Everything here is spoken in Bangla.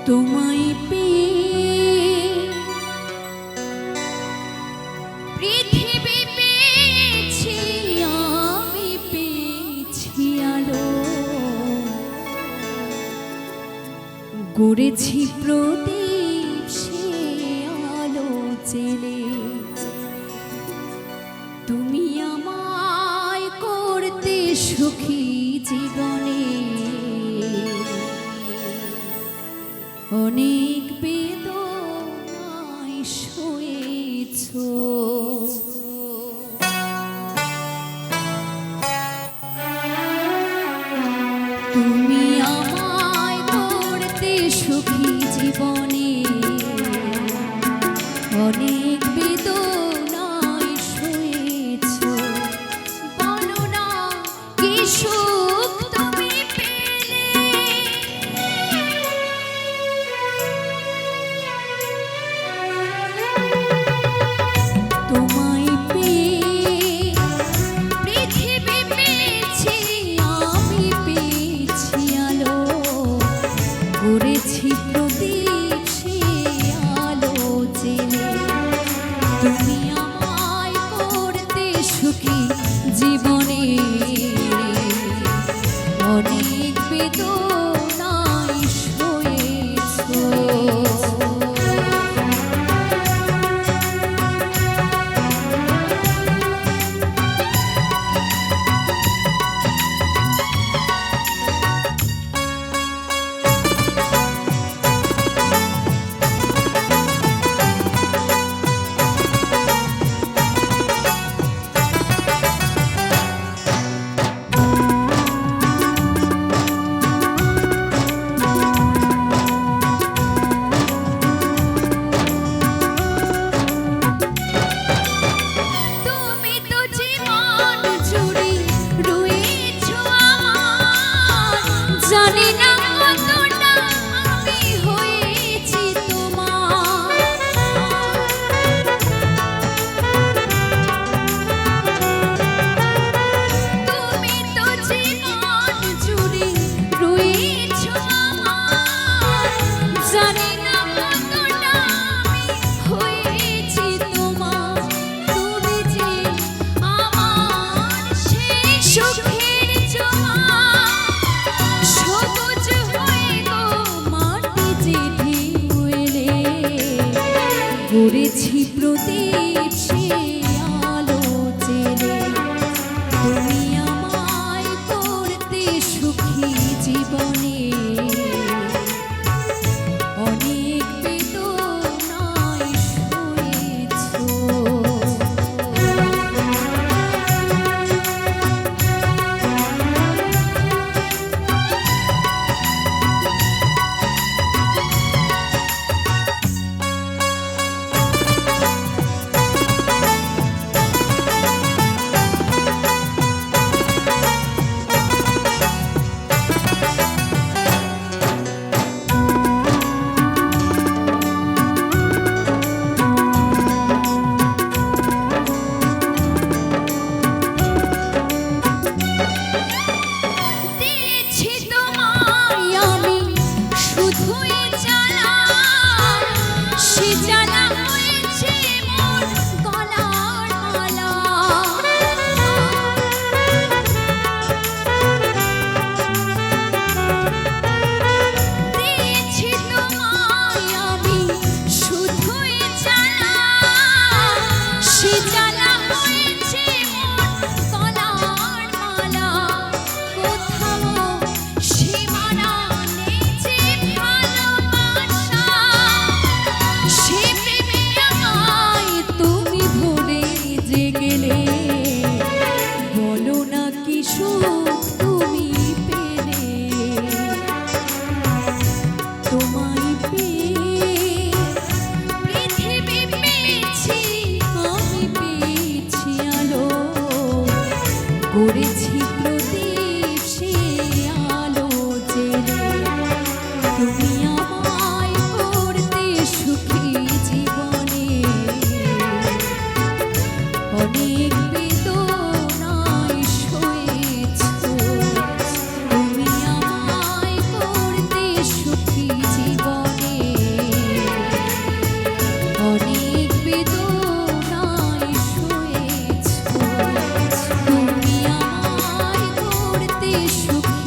তোমায় পেয়ে পৃথিবী পেয়েছি, আমি পেয়েছি আলো, গড়েছি প্রদীপ সে আলো জেলে। তুমি আমায় করতে সুখী জীবনে, অনেক বেদনায় সয়েছো। তুমি আমায় করতে সুখী জীবনে, অনেক বেদনায় সয়েছো। বলো না কি সুখ তুমি পেলে, তোমায় পেয়ে পৃথিবী পেয়েছি, আমি পেয়েছি আলো, গড়েছি প্রদীপ সে আলো জেলে। তুমি আমায় করতে সুখী জীবনে, অনেক বেদনায় সয়েছো। জানি না কতটা আমি হয়েছি তোমার, তুমি তো জীবন জুড়ে রয়েছো আমার। জানি না কতটা আমি হয়েছি তোমার, তুমি যে আমার সেই সুখের জোয়ার। সবুজ হয়ে গো মাটি যে ঢেউ এলে, গড়েছি প্রদীপ সে আলো জেলে। তুমি আমায় করতে সুখী জীবনে, অনেক বেদনায় সয়েছো। অনেক বেদনায় শুয়েছ তুমি আমায় করতে সুখী